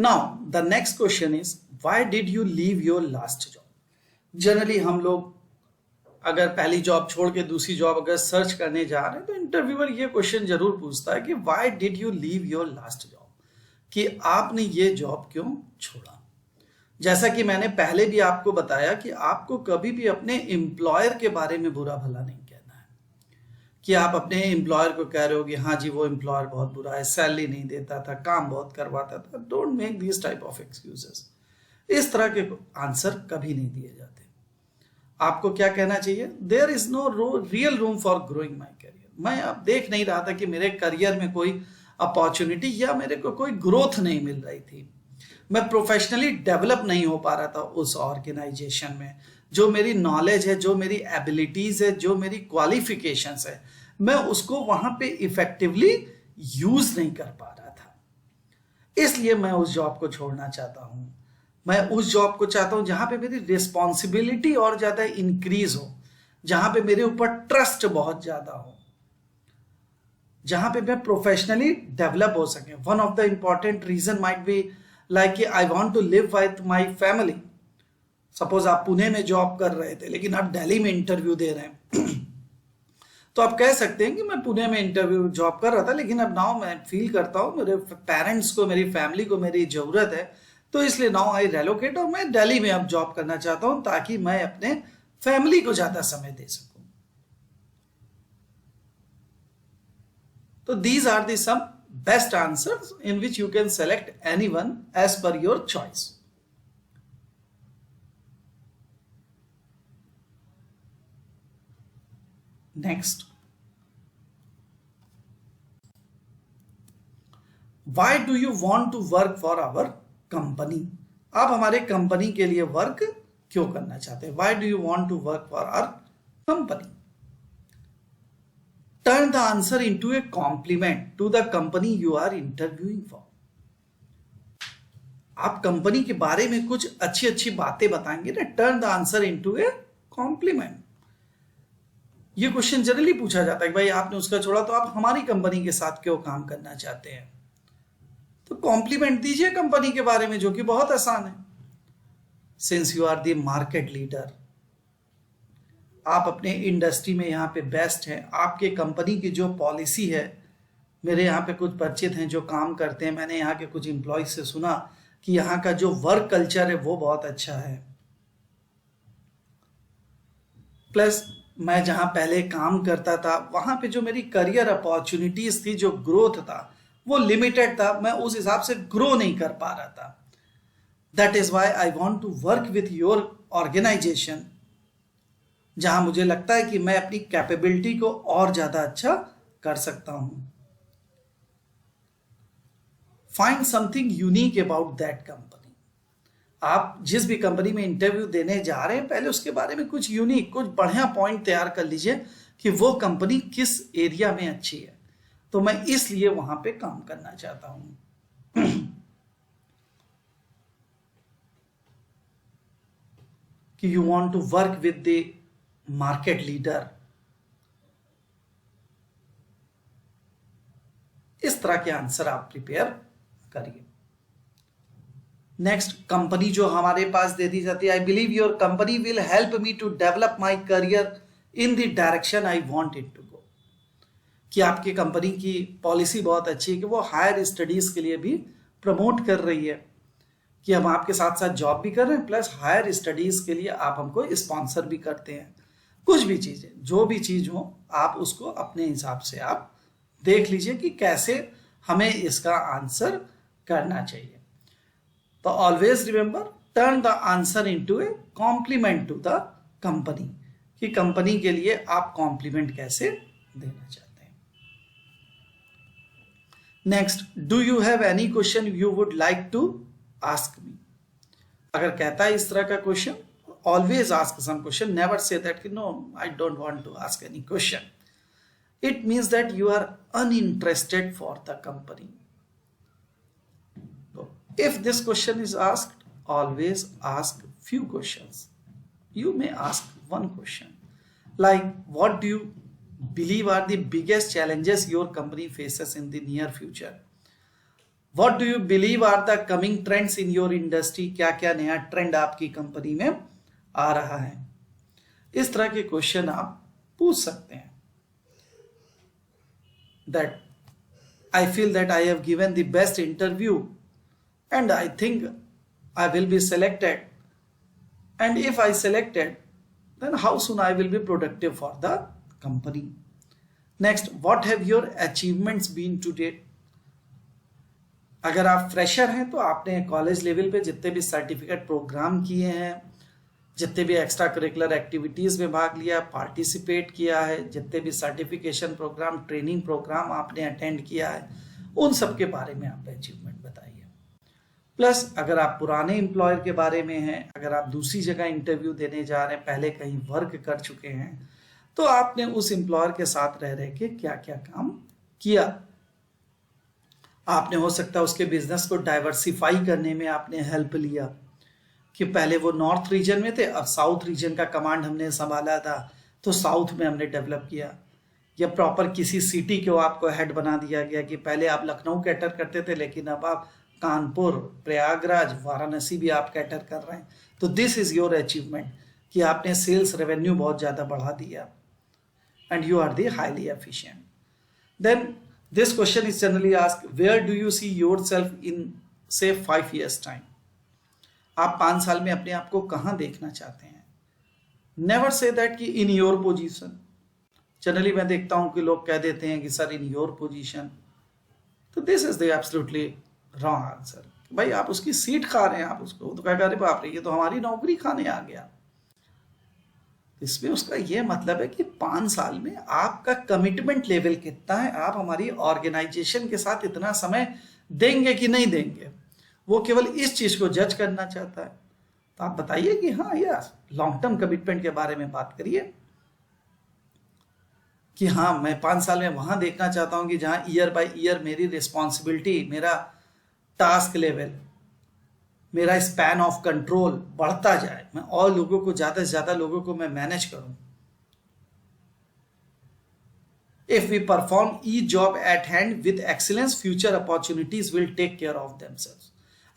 Now the next question is why did you leave your last job. Generally हम लोग अगर पहली job छोड़ के दूसरी जॉब अगर सर्च करने जा रहे हैं तो इंटरव्यूअर ये क्वेश्चन जरूर पूछता है कि why did you leave your last job, कि आपने ये जॉब क्यों छोड़ा। जैसा कि मैंने पहले भी आपको बताया कि आपको कभी भी अपने एम्प्लॉयर के बारे में बुरा भला नहीं कहना है, कि आप अपने एम्प्लॉयर को कह रहे हो कि हाँ जी वो एम्प्लॉयर बहुत बुरा है, सैलरी नहीं देता था, काम बहुत करवाता था। Don't make this type of excuses. इस तरह के आंसर कभी नहीं दिए जाते। आपको क्या कहना चाहिए, there is no real room for growing my career. मैं अब देख नहीं रहा था कि मेरे करियर में कोई अपॉर्चुनिटी या मेरे को कोई ग्रोथ नहीं मिल रही थी, मैं प्रोफेशनली डेवलप नहीं हो पा रहा था उस ऑर्गेनाइजेशन में। जो मेरी नॉलेज है, जो मेरी एबिलिटीज है, जो मेरी क्वालिफिकेशंस है, मैं उसको वहां पे इफेक्टिवली यूज नहीं कर पा रहा था। इसलिए मैं उस जॉब को छोड़ना चाहता हूं। मैं उस जॉब को चाहता हूं जहां पे मेरी रिस्पॉन्सिबिलिटी और ज्यादा इंक्रीज हो, जहां पे मेरे ऊपर ट्रस्ट बहुत ज्यादा हो, जहां पे मैं प्रोफेशनली डेवलप हो सके। One of the important reason might be like I want to live with my family. Suppose आप पुणे में जॉब कर रहे थे लेकिन आप दिल्ली में इंटरव्यू दे रहे हैं तो आप कह सकते हैं कि मैं पुणे में इंटरव्यू जॉब कर रहा था लेकिन अब नाउ मैं फील करता हूं मेरे पेरेंट्स को, मेरी फैमिली को मेरी जरूरत है, तो इसलिए नाउ आई रेलोकेट और मैं दिल्ली में अब जॉब करना चाहता हूं ताकि मैं अपने फैमिली को ज्यादा समय दे सकूं। तो these are the some best answers in which you can select anyone as per your choice. Next, why do you want to work for our company. आप हमारे कंपनी के लिए वर्क क्यों करना चाहते हैं। Why do you want to work for our company. Turn the answer into a compliment to the company you are interviewing for. आप कंपनी के बारे में कुछ अच्छी अच्छी बातें बताएंगे ना। Turn the answer into a compliment. ये क्वेश्चन जनरली पूछा जाता है कि भाई आपने उसका छोड़ा तो आप हमारी कंपनी के साथ क्यों काम करना चाहते हैं। तो कॉम्प्लीमेंट दीजिए कंपनी के बारे में, जो कि बहुत आसान है। Since you are the market leader, आप अपने इंडस्ट्री में यहाँ पे बेस्ट हैं, आपके कंपनी की जो पॉलिसी है, मेरे यहाँ पे कुछ परिचित हैं जो काम करते हैं, मैंने यहाँ के कुछ एम्प्लॉय से सुना कि यहाँ का जो वर्क कल्चर है वो बहुत अच्छा है। प्लस मैं जहां पहले काम करता था वहां पे जो मेरी करियर अपॉर्चुनिटीज थी, जो ग्रोथ था वो लिमिटेड था, मैं उस हिसाब से ग्रो नहीं कर पा रहा था। That is why I want to work with your organization, जहां मुझे लगता है कि मैं अपनी कैपेबिलिटी को और ज्यादा अच्छा कर सकता हूं। Find something unique about that company. आप जिस भी कंपनी में इंटरव्यू देने जा रहे हैं पहले उसके बारे में कुछ यूनिक, कुछ बढ़िया पॉइंट तैयार कर लीजिए कि वो कंपनी किस एरिया में अच्छी है, तो मैं इसलिए वहां पे काम करना चाहता हूं। कि you want to work with the market leader. इस तरह के आंसर आप प्रिपेयर करिए। नेक्स्ट, कंपनी जो हमारे पास दे दी जाती है, I believe your company will help me to develop my career in the direction I want it to go. कि आपकी कंपनी की पॉलिसी बहुत अच्छी है कि वो हायर स्टडीज के लिए भी प्रमोट कर रही है, कि हम आपके साथ साथ जॉब भी कर रहे हैं प्लस हायर स्टडीज के लिए आप हमको स्पॉन्सर भी करते हैं। कुछ भी चीजें, जो भी चीज हो आप उसको अपने हिसाब से आप देख लीजिए कि कैसे हमें इसका आंसर करना चाहिए। तो always remember, turn the answer into a compliment to the company, कि कंपनी के लिए आप कॉम्प्लीमेंट कैसे देना चाहते हैं। Next, do you have any question you would like to ask me. अगर कहता है इस तरह का question, always ask some question, never say that कि no I don't want to ask any question. It means that you are uninterested for the company. If this question is asked, always ask few questions. You may ask one question, like what do you believe are the biggest challenges your company faces in the near future? What do you believe are the coming trends in your industry, क्या क्या नया trend आपकी company में आ रहा है। इस तरह के क्वेश्चन आप पूछ सकते हैं। That I feel that I have given the best interview and I think I will be selected. And if I selected, then how soon I will be productive for the company. Next, what have your achievements been to date? अगर आप fresher हैं तो आपने college level पे जितने भी certificate programme किए हैं, जितने भी एक्स्ट्रा करिकुलर एक्टिविटीज़ में भाग लिया, पार्टिसिपेट किया है, जितने भी सर्टिफिकेशन प्रोग्राम, ट्रेनिंग प्रोग्राम आपने अटेंड किया है, उन सब के बारे में आप अचीवमेंट बताइए। प्लस अगर आप पुराने एम्प्लॉयर के बारे में हैं, अगर आप दूसरी जगह इंटरव्यू देने जा रहे हैं, पहले कहीं वर्क कर चुके हैं, तो आपने उस एम्प्लॉयर के साथ रह के क्या क्या काम किया। आपने हो सकता है उसके बिजनेस को डाइवर्सिफाई करने में आपने हेल्प लिया, कि पहले वो नॉर्थ रीजन में थे, अब साउथ रीजन का कमांड हमने संभाला था तो साउथ में हमने डेवलप किया। या प्रॉपर किसी सिटी को आपको हेड बना दिया गया कि पहले आप लखनऊ कैटर करते थे लेकिन अब आप कानपुर, प्रयागराज, वाराणसी भी आप कैटर कर रहे हैं। तो दिस इज योर अचीवमेंट कि आपने सेल्स रेवेन्यू बहुत ज़्यादा बढ़ा दिया and you are the highly efficient. Then this question is generally asked, where do you see yourself in से 5 years टाइम। आप 5 साल में अपने आप को कहां देखना चाहते हैं। नेवर से दैट कि इन योर पोजीशन। जनरली मैं देखता हूं कि लोग कह देते हैं कि सर इन योर पोजीशन, तो this is the absolutely wrong answer. भाई आप उसकी सीट खा रहे हैं, आप उसको तो क्या कह रहे, बाप रे ये तो हमारी नौकरी खाने आ गया। इसमें उसका ये मतलब है कि 5 साल में आपका कमिटमेंट लेवल कितना है, आप हमारी ऑर्गेनाइजेशन के साथ इतना समय देंगे कि नहीं देंगे। वो केवल इस चीज को जज करना चाहता है। तो आप बताइए कि हाँ यस, लॉन्ग टर्म कमिटमेंट के बारे में बात करिए कि हाँ मैं 5 साल में वहां देखना चाहता हूं कि जहां ईयर बाय ईयर मेरी रिस्पॉन्सिबिलिटी, मेरा टास्क लेवल, मेरा स्पैन ऑफ कंट्रोल बढ़ता जाए, मैं और लोगों को, ज्यादा से ज्यादा लोगों को मैं मैनेज करूं। If we perform each job at hand with excellence, future opportunities will take care of themselves.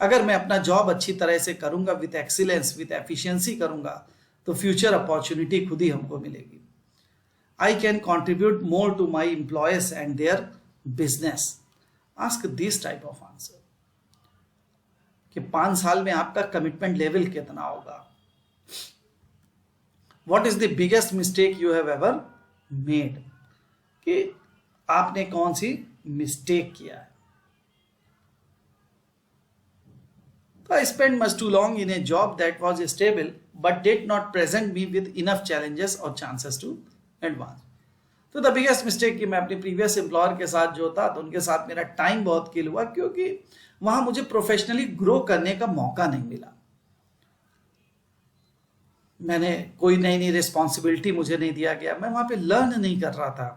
अगर मैं अपना जॉब अच्छी तरह से करूंगा, विद एक्सीलेंस, विद एफिशिएंसी करूंगा, तो फ्यूचर अपॉर्चुनिटी खुद ही हमको मिलेगी। I can contribute more to my employers and their business. Ask this type of answer कि 5 साल में आपका कमिटमेंट लेवल कितना होगा। What is the biggest mistake you have ever made, कि आपने कौन सी मिस्टेक किया है। So I spent much too long in a job that was stable but did not present me with enough challenges or chances to advance. तो the biggest mistake कि मैं अपने previous employer के साथ जो था, तो उनके साथ मेरा टाइम बहुत किल हुआ, क्योंकि वहां मुझे प्रोफेशनली ग्रो करने का मौका नहीं मिला। मैंने कोई नई नई रिस्पॉन्सिबिलिटी मुझे नहीं दिया गया, मैं वहां पे लर्न नहीं कर रहा था,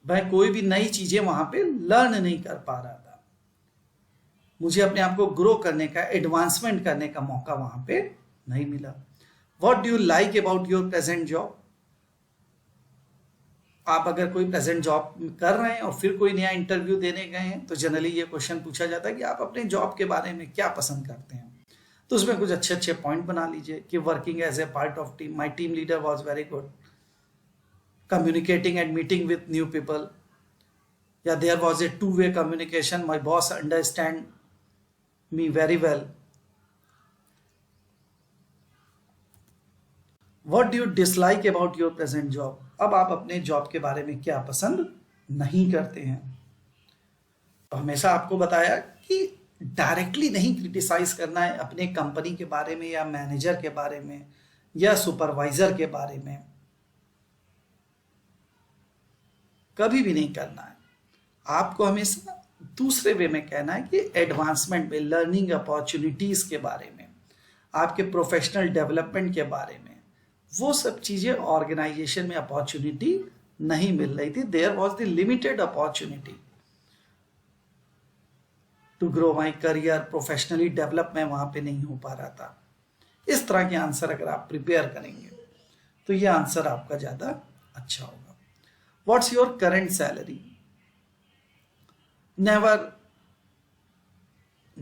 मैं कोई भी नई चीजें वहां पे लर्न नहीं कर पा रहा था। मुझे अपने आप को ग्रो करने का, एडवांसमेंट करने का मौका वहां पे नहीं मिला। What do you like about your present job. आप अगर कोई प्रेजेंट जॉब कर रहे हैं और फिर कोई नया इंटरव्यू देने गए हैं, तो जनरली ये क्वेश्चन पूछा जाता है कि आप अपने जॉब के बारे में क्या पसंद करते हैं। तो उसमें कुछ अच्छे अच्छे पॉइंट बना लीजिए कि working as a part of team, my team leader was very good, communicating and meeting with new people, yeah there was a two-way communication, my boss understand me very well. What do you dislike about your present job? अब आप अपने job के बारे में क्या पसंद नहीं करते हैं। तो हमेशा आपको बताया कि डायरेक्टली नहीं क्रिटिसाइज करना है अपने कंपनी के बारे में या मैनेजर के बारे में या सुपरवाइजर के बारे में, कभी भी नहीं करना है। आपको हमेशा दूसरे वे में कहना है कि एडवांसमेंट में, लर्निंग अपॉर्चुनिटीज के बारे में, आपके प्रोफेशनल डेवलपमेंट के बारे में, वो सब चीजें ऑर्गेनाइजेशन में अपॉर्चुनिटी नहीं मिल रही थी। There was the limited opportunity to grow my career, professionally develop में वहां पे नहीं हो पा रहा था। इस तरह के आंसर अगर आप प्रिपेयर करेंगे तो ये आंसर आपका ज्यादा अच्छा होगा। What's your current salary? Never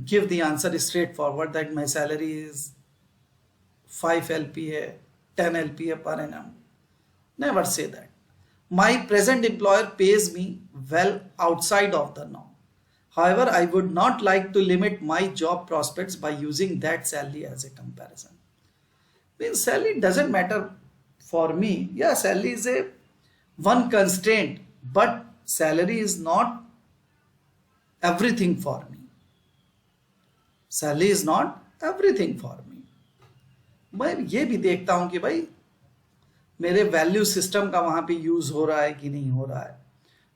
give the answer straight forward that my salary is 5 LPA, 10 LPA per annum. Never say that. My present employer pays me well outside of the norm. However, I would not like to limit my job prospects by using that salary as a comparison. Means salary doesn't matter for me. Yeah, salary is a one constraint, but salary is not everything for me. Salary is not everything for me. मैं ये भी देखता हूं कि भाई मेरे value system का वहां पे यूज हो रहा है कि नहीं हो रहा है,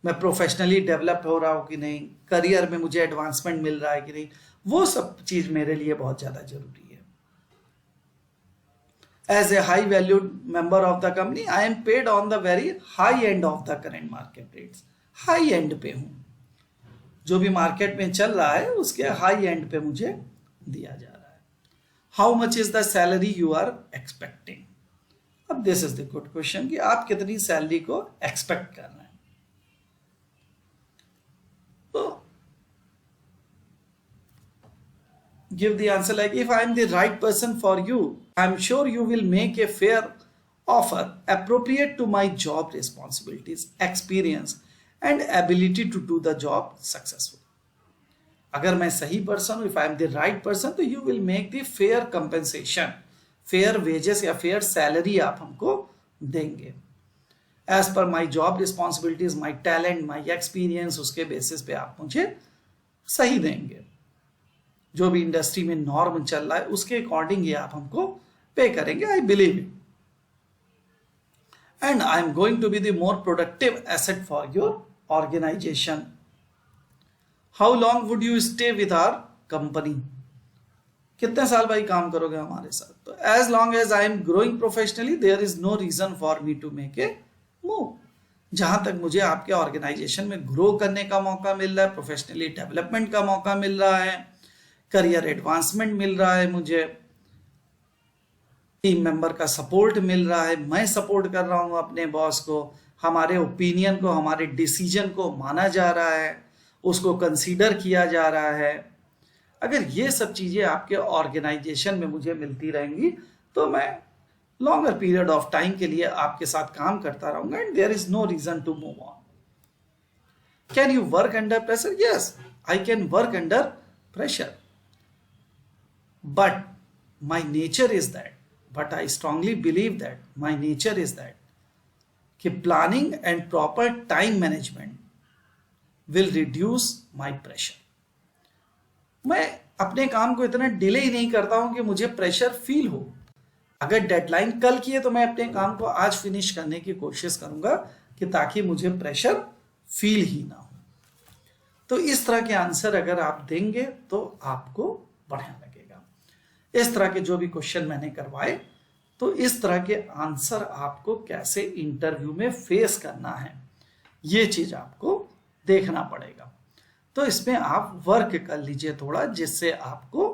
मैं प्रोफेशनली डेवलप हो रहा हूं कि नहीं, करियर में मुझे एडवांसमेंट मिल रहा है कि नहीं, वो सब चीज मेरे लिए बहुत ज्यादा जरूरी है. As a high valued member of the company I am paid on the very high end of the current market rates. High end pay हूं, जो भी मार्केट में चल रहा है उसके हाई एंड पे मुझे दिया जा रहा है. How much is the salary you are expecting. अब this is the good question कि आप कितनी सैलरी को एक्सपेक्ट कर रहे हैं. तो give the answer like if I am the right person for you I am sure you will make a fair offer appropriate to my job responsibilities, experience and ability to do the job successfully. अगर मैं सही person हूं, if I am the right person, तो you will make the fair compensation, fair wages या fair salary आप हमको देंगे as per my job responsibilities, my talent, my experience, उसके बेसिस पे आप मुझे सही देंगे. जो भी इंडस्ट्री में नॉर्म चल रहा है उसके अकॉर्डिंग ये आप हमको पे करेंगे. I believe it and I am going to be the more productive asset for your organization. How long would you stay with our company? कितने साल भाई काम करोगे हमारे साथ? तो as long as I am growing professionally, there is no reason for me to make a move. जहां तक मुझे आपके ऑर्गेनाइजेशन में ग्रो करने का मौका मिल रहा है, प्रोफेशनली डेवलपमेंट का मौका मिल रहा है, करियर एडवांसमेंट मिल रहा है, मुझे टीम मेंबर का सपोर्ट मिल रहा है, मैं सपोर्ट कर रहा हूं अपने बॉस को, हमारे ओपिनियन को, हमारे डिसीजन को माना जा रहा है, उसको कंसीडर किया जा रहा है. अगर ये सब चीजें आपके ऑर्गेनाइजेशन में मुझे मिलती रहेंगी तो मैं लॉन्गर पीरियड ऑफ टाइम के लिए आपके साथ काम करता रहूंगा and there is no reason to move on. Can you work under pressure? Yes, I can work under pressure, but my nature is that, but I strongly believe that my nature is that कि planning and proper time management will reduce my pressure. मैं अपने काम को इतना delay ही नहीं करता हूं कि मुझे प्रेशर फील हो. अगर डेडलाइन कल की है तो मैं अपने काम को आज फिनिश करने की कोशिश करूंगा कि ताकि मुझे प्रेशर फील ही ना हो. तो इस तरह के आंसर अगर आप देंगे तो आपको बढ़िया लगेगा. इस तरह के जो भी क्वेश्चन मैंने करवाए, तो इस तरह के आंसर आपको कैसे इंटरव्यू में फेस करना है ये चीज आपको देखना पड़ेगा. तो इसमें आप वर्क कर लीजिए थोड़ा, जिससे आपको